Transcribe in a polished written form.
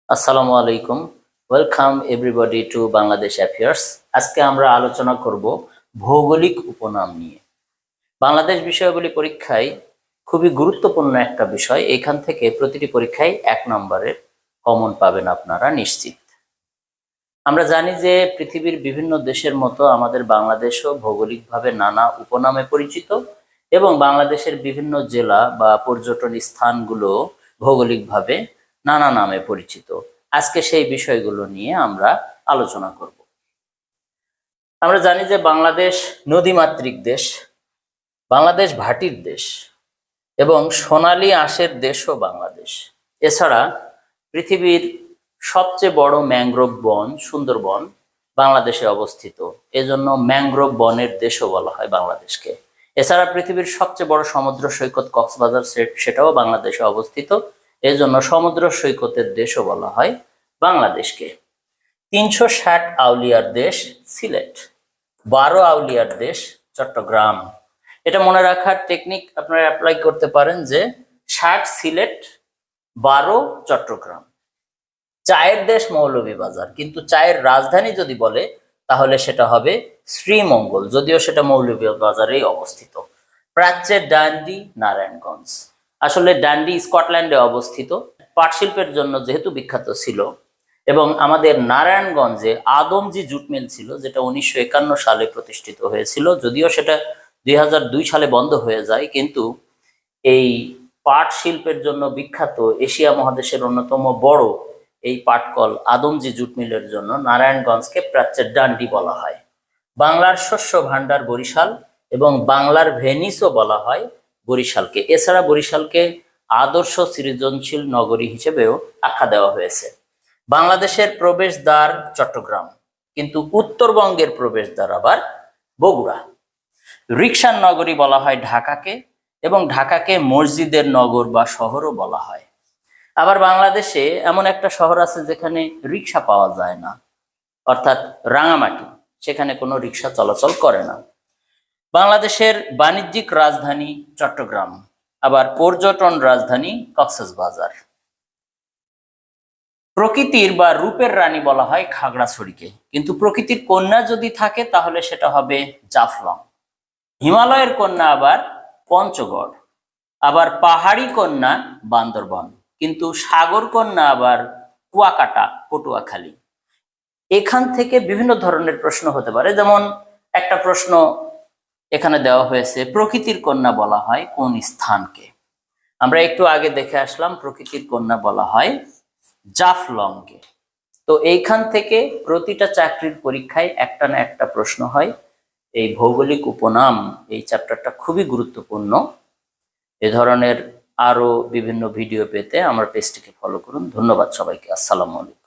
আসসালামু আলাইকুম। Welcome everybody two Bangladesh affairs. আজকে আমরা আলোচনা করব ভৌগোলিক উপনাম নিয়ে। বাংলাদেশ বিষয়াবলী পরীক্ষায় খুবই গুরুত্বপূর্ণ একটা বিষয়। এখান থেকে প্রতিটি পরীক্ষায় 1 নম্বরের কমন পাবেন আপনারা নিশ্চিত। আমরা জানি যে পৃথিবীর বিভিন্ন দেশের মতো আমাদের বাংলাদেশও ভৌগোলিকভাবে নানা উপনামে পরিচিত এবং বাংলাদেশের বিভিন্ন জেলা বা পর্যটন স্থানগুলো ভৌগোলিকভাবে নানা নামে পরিচিত। আজকে সেই বিষয়গুলো নিয়ে আমরা আলোচনা করব। আমরা জানি যে বাংলাদেশ নদীমাতৃক দেশ, বাংলাদেশ ভাটির দেশ এবং সোনালী আঁশের দেশও বাংলাদেশ। এছাড়া পৃথিবীর সবচেয়ে বড় ম্যানগ্রোভ বন সুন্দরবন বাংলাদেশে অবস্থিত, এজন্য ম্যানগ্রোভ বনের দেশও বলা হয় বাংলাদেশকে। এছাড়া পৃথিবীর সবচেয়ে বড় সমুদ্র সৈকত কক্সবাজার সেটাও বাংলাদেশে অবস্থিত, এজন্য সমুদ্র সৈকতের দেশও বলা হয় বাংলাদেশকে। 360 আউলিয়ার দেশ সিলেট, 12 আউলিয়ার দেশ চট্টগ্রাম। এটা মনে রাখার টেকনিক আপনারা অ্যাপ্লাই করতে পারেন যে 60 সিলেট, 12 চট্টগ্রাম। চায়ের দেশ মৌলভীবাজার, কিন্তু চায়ের রাজধানী যদি বলে তাহলে সেটা হবে শ্রীমঙ্গল, যদিও সেটা মৌলভীবাজারেই অবস্থিত। প্রাচ্যের ডান্ডি নারায়ণগঞ্জ, আসলে ডান্ডি স্কটল্যান্ডে অবস্থিত। পাট শিল্পের জন্য যেহেতু বিখ্যাত ছিল এবং আমাদের নারায়ণগঞ্জে আদমজি জুট মিল ছিল, যেটা 1951 সালে প্রতিষ্ঠিত হয়েছিল, যদিও সেটা 2002 সালে বন্ধ হয়ে যায়, কিন্তু এই পাট শিল্পের জন্য বিখ্যাত এশিয়া মহাদেশের অন্যতম বড় এই পাটকল আদমজি জুট মিলের জন্য নারায়ণগঞ্জকে প্রাচ্যের ডান্ডি বলা হয়। বাংলার শস্য ভাণ্ডার বরিশাল এবং বাংলার ভেনিসও বলা হয় বরিশালকে। এছাড়া বরিশালকে আদর্শ সৃজনশীল নগরী হিসেবেও আখ্যা দেওয়া হয়েছে। বাংলাদেশের প্রবেশদ্বার চট্টগ্রাম, কিন্তু উত্তরবঙ্গের প্রবেশদ্বার আবার বগুড়া। রিকশার নগরী বলা হয় ঢাকাকে এবং ঢাকাকে মসজিদের নগর বা শহরও বলা হয়। আবার বাংলাদেশে এমন একটা শহর আছে যেখানে রিকশা পাওয়া যায় না, অর্থাৎ রাঙামাটি, সেখানে কোনো রিকশা চলাচল করে না। বাংলাদেশের বাণিজ্যিক রাজধানী চট্টগ্রাম, আবার পর্যটন রাজধানী কক্সবাজার। প্রকৃতির বা রূপের রানী বলা হয় খাগড়াছড়িকে, কিন্তু প্রকৃতির কন্যা যদি থাকে তাহলে সেটা হবে জাফলং। হিমালয়ের কন্যা আবার পঞ্চগড়, আবার পাহাড়ি কন্যা বান্দরবন, কিন্তু সাগর কন্যা আবার কুয়াকাটা পটুয়াখালী। এখান থেকে বিভিন্ন ধরনের প্রশ্ন হতে পারে, যেমন একটা প্রশ্ন এখানে দেওয়া হয়েছে, প্রকৃতির কন্যা বলা হয় কোন স্থানকে? আমরা একটু আগে দেখে আসলাম প্রকৃতির কন্যা বলা হয় জাফলংকে। তো এইখান থেকে প্রতিটা চাকরির পরীক্ষায় একটা না একটা প্রশ্ন হয়। এই ভৌগোলিক উপনাম এই চ্যাপ্টারটা খুবই গুরুত্বপূর্ণ। এ ধরনের আরো বিভিন্ন ভিডিও পেতে আমার পেজটিকে ফলো করুন। ধন্যবাদ সবাইকে। আসসালামু আলাইকুম।